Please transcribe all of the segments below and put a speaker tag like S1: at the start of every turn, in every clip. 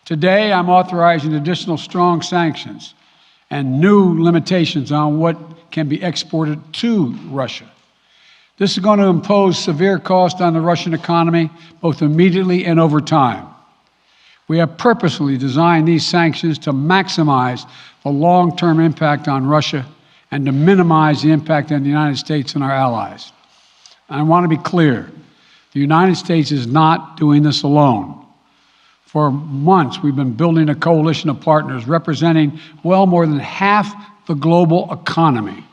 S1: Today, I'm authorizing additional strong sanctions and new limitations on what can be exported to Russia. This is going to impose severe cost on the Russian economy, both immediately and over time. We have purposely designed these sanctions to maximize the long-term impact on Russia and to minimize the impact on the United States and our allies. And I want to be clear, the United States is not doing this alone. For months, we've been building a coalition of partners representing well more than half the global economy.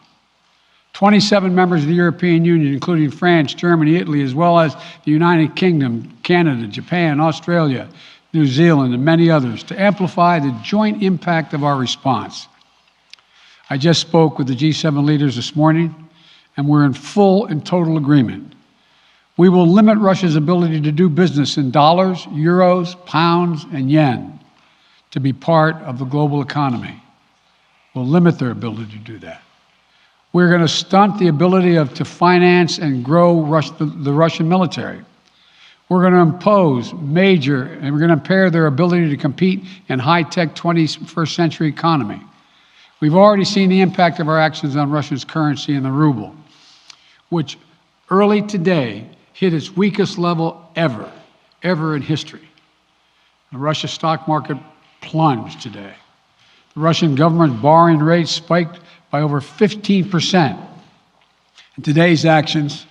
S1: 27 members of the European Union, including France, Germany, Italy, as well as the United Kingdom, Canada, Japan, Australia, New Zealand, and many others, to amplify the joint impact of our response. I just spoke with the G7 leaders this morning, and we're in full and total agreement. We will limit Russia's ability to do business in dollars, euros, pounds, and yen to be part of the global economy. We'll limit their ability to do that. We're going to stunt the ability to finance and grow the Russian military. We're going to impose and we're going to impair their ability to compete in high-tech 21st century economy. We've already seen the impact of our actions on Russia's currency and the ruble, which early today hit its weakest level ever in history. The Russia stock market plunged today. The Russian government borrowing rate spiked by over 15%. In today's actions,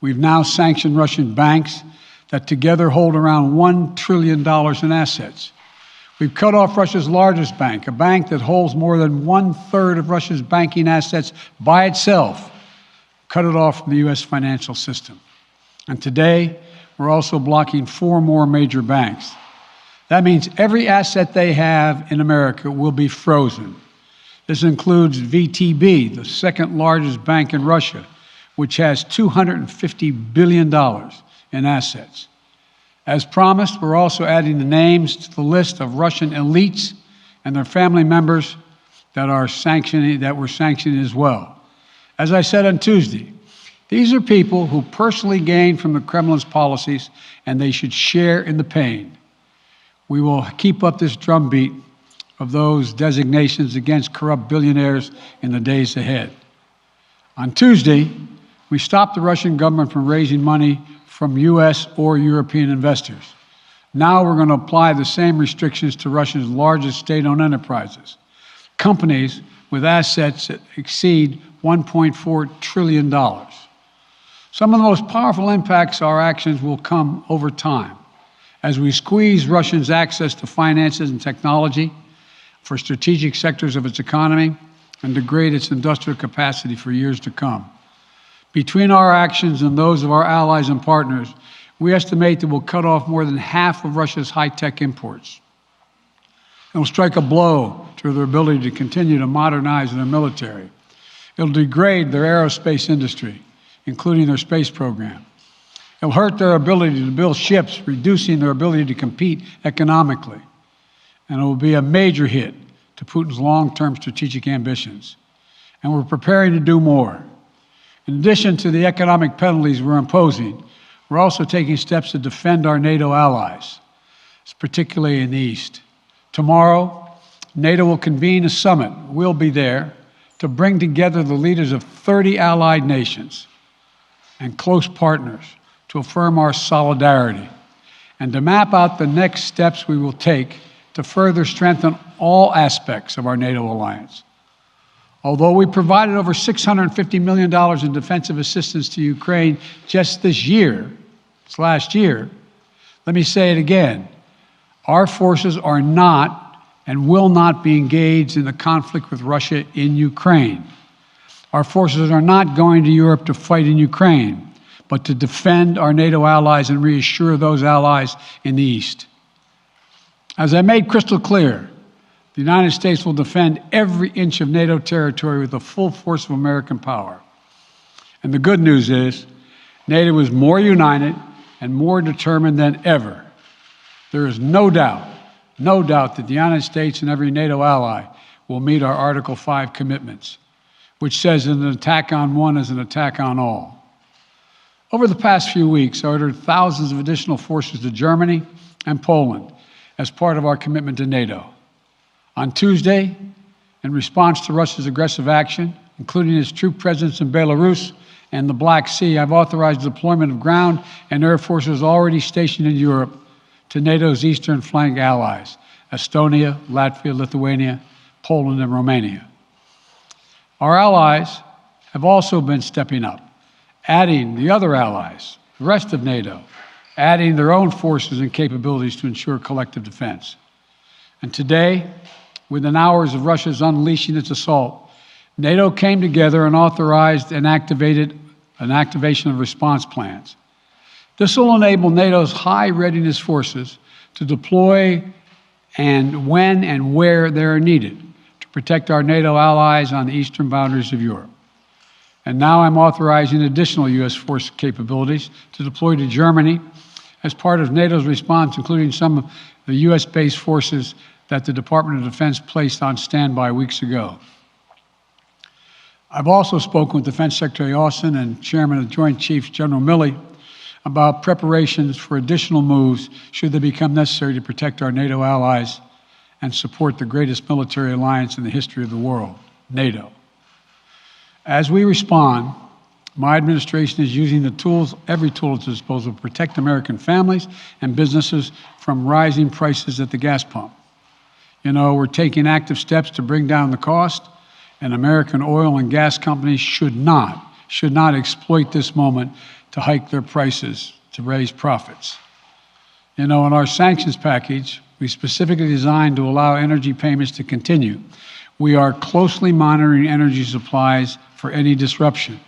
S1: we've now sanctioned Russian banks that together hold around $1 trillion in assets. We've cut off Russia's largest bank, a bank that holds more than 1/3 of Russia's banking assets by itself, cut it off from the U.S. financial system. And today, we're also blocking 4 more major banks. That means every asset they have in America will be frozen. This includes VTB, the second largest bank in Russia, which has $250 billion in assets. As promised, we're also adding the names to the list of Russian elites and their family members that we're sanctioning as well. As I said on Tuesday, these are people who personally gain from the Kremlin's policies, and they should share in the pain. We will keep up this drumbeat of those designations against corrupt billionaires in the days ahead. On Tuesday, we stopped the Russian government from raising money from U.S. or European investors. Now we're going to apply the same restrictions to Russia's largest state-owned enterprises, companies with assets that exceed $1.4 trillion. Some of the most powerful impacts of our actions will come over time as we squeeze Russia's access to finances and technology for strategic sectors of its economy and degrade its industrial capacity for years to come. Between our actions and those of our allies and partners, we estimate that we'll cut off more than half of Russia's high-tech imports. It will strike a blow to their ability to continue to modernize their military. It'll degrade their aerospace industry, including their space program. It'll hurt their ability to build ships, reducing their ability to compete economically. And it will be a major hit to Putin's long-term strategic ambitions. And we're preparing to do more. In addition to the economic penalties we're imposing, we're also taking steps to defend our NATO allies, particularly in the East. Tomorrow, NATO will convene a summit. We'll be there to bring together the leaders of 30 allied nations and close partners to affirm our solidarity and to map out the next steps we will take to further strengthen all aspects of our NATO alliance. Although we provided over $650 million in defensive assistance to Ukraine just this last year, let me say it again. Our forces are not and will not be engaged in the conflict with Russia in Ukraine. Our forces are not going to Europe to fight in Ukraine, but to defend our NATO allies and reassure those allies in the East. As I made crystal clear, the United States will defend every inch of NATO territory with the full force of American power. And the good news is, NATO is more united and more determined than ever. There is no doubt that the United States and every NATO ally will meet our Article 5 commitments, which says that an attack on one is an attack on all. Over the past few weeks, I ordered thousands of additional forces to Germany and Poland, as part of our commitment to NATO. On Tuesday, in response to Russia's aggressive action, including its troop presence in Belarus and the Black Sea, I've authorized the deployment of ground and air forces already stationed in Europe to NATO's eastern flank allies, Estonia, Latvia, Lithuania, Poland, and Romania. Our allies have also been stepping up, adding the other allies, the rest of NATO, adding their own forces and capabilities to ensure collective defense. And today, within hours of Russia's unleashing its assault, NATO came together and authorized and activated an activation of response plans. This will enable NATO's high readiness forces to deploy and when and where they are needed to protect our NATO allies on the eastern boundaries of Europe. And now I'm authorizing additional U.S. force capabilities to deploy to Germany as part of NATO's response, including some of the U.S.-based forces that the Department of Defense placed on standby weeks ago. I've also spoken with Defense Secretary Austin and Chairman of the Joint Chiefs, General Milley, about preparations for additional moves should they become necessary to protect our NATO allies and support the greatest military alliance in the history of the world, NATO. As we respond, my administration is using the tools, every tool at its disposal, to protect American families and businesses from rising prices at the gas pump. You know, we're taking active steps to bring down the cost, and American oil and gas companies should not exploit this moment to hike their prices to raise profits. You know, in our sanctions package, we specifically designed to allow energy payments to continue. We are closely monitoring energy supplies for any disruption.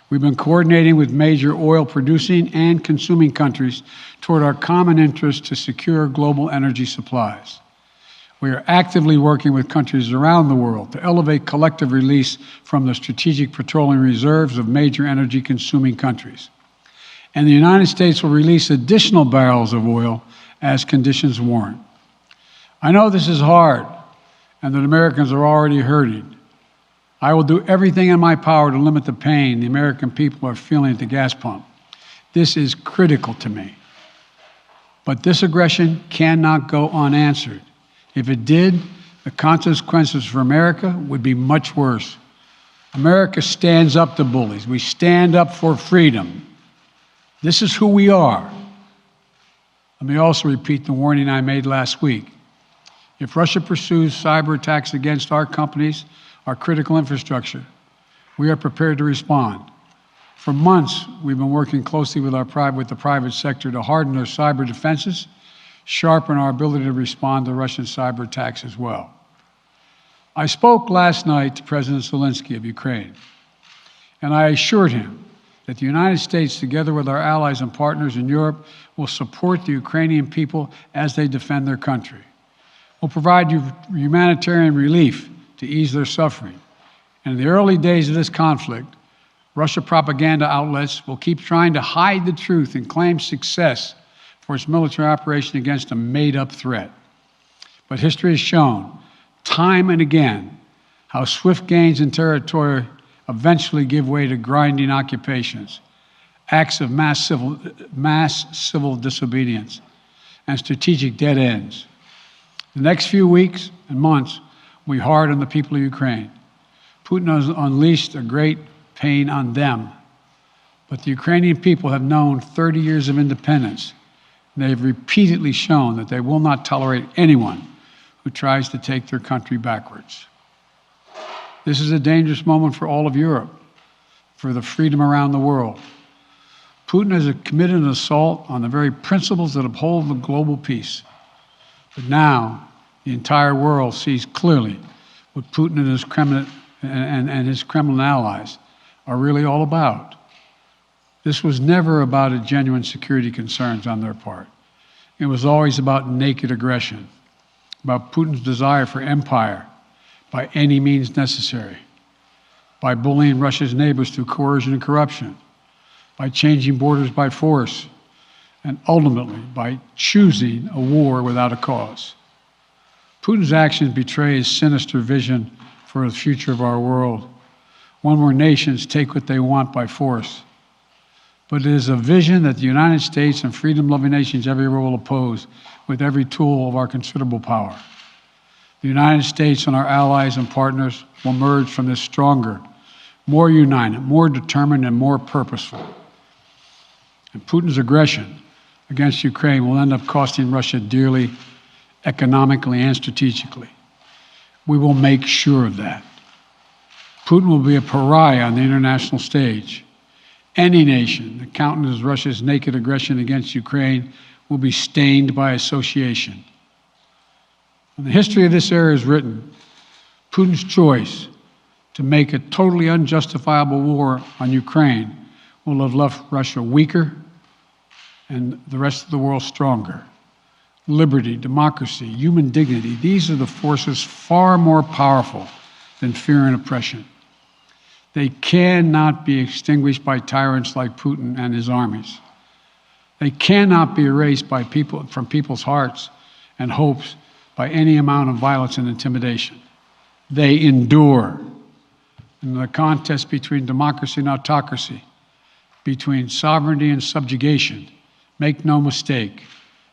S1: We've been coordinating with major oil producing and consuming countries toward our common interest to secure global energy supplies. We are actively working with countries around the world to elevate collective release from the strategic petroleum reserves of major energy consuming countries. And the United States will release additional barrels of oil as conditions warrant. I know this is hard and that Americans are already hurting. I will do everything in my power to limit the pain the American people are feeling at the gas pump. This is critical to me. But this aggression cannot go unanswered. If it did, the consequences for America would be much worse. America stands up to bullies. We stand up for freedom. This is who we are. Let me also repeat the warning I made last week. If Russia pursues cyber attacks against our companies, our critical infrastructure, we are prepared to respond. For months, we've been working closely with the private sector to harden our cyber defenses, sharpen our ability to respond to Russian cyber attacks as well. I spoke last night to President Zelensky of Ukraine, and I assured him that the United States, together with our allies and partners in Europe, will support the Ukrainian people as they defend their country. We'll provide humanitarian relief to ease their suffering. And in the early days of this conflict, Russia propaganda outlets will keep trying to hide the truth and claim success for its military operation against a made-up threat. But history has shown, time and again, how swift gains in territory eventually give way to grinding occupations, acts of mass civil disobedience, and strategic dead ends. The next few weeks and months will be hard on the people of Ukraine. Putin has unleashed a great pain on them, but the Ukrainian people have known 30 years of independence. They have repeatedly shown that they will not tolerate anyone who tries to take their country backwards. This is a dangerous moment for all of Europe, for the freedom around the world. Putin has committed an assault on the very principles that uphold the global peace. But now, the entire world sees clearly what Putin and his Kremlin allies are really all about. This was never about a genuine security concerns on their part. It was always about naked aggression, about Putin's desire for empire by any means necessary, by bullying Russia's neighbors through coercion and corruption, by changing borders by force, and ultimately by choosing a war without a cause. Putin's actions betray his sinister vision for the future of our world, one where nations take what they want by force. but it is a vision that the United States and freedom-loving nations everywhere will oppose with every tool of our considerable power. The United States and our allies and partners will emerge from this stronger, more united, more determined, and more purposeful. And Putin's aggression against Ukraine will end up costing Russia dearly, economically and strategically. We will make sure of that. Putin will be a pariah on the international stage. Any nation that countenances Russia's naked aggression against Ukraine will be stained by association. When the history of this era is written, Putin's choice to make a totally unjustifiable war on Ukraine will have left Russia weaker and the rest of the world stronger. Liberty, democracy, human dignity, these are the forces far more powerful than fear and oppression. They cannot be extinguished by tyrants like Putin and his armies. They cannot be erased by from people's hearts and hopes by any amount of violence and intimidation. They endure. In the contest between democracy and autocracy, between sovereignty and subjugation, make no mistake,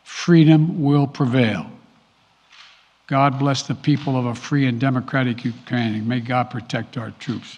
S1: freedom will prevail. God bless the people of a free and democratic Ukraine, and may God protect our troops.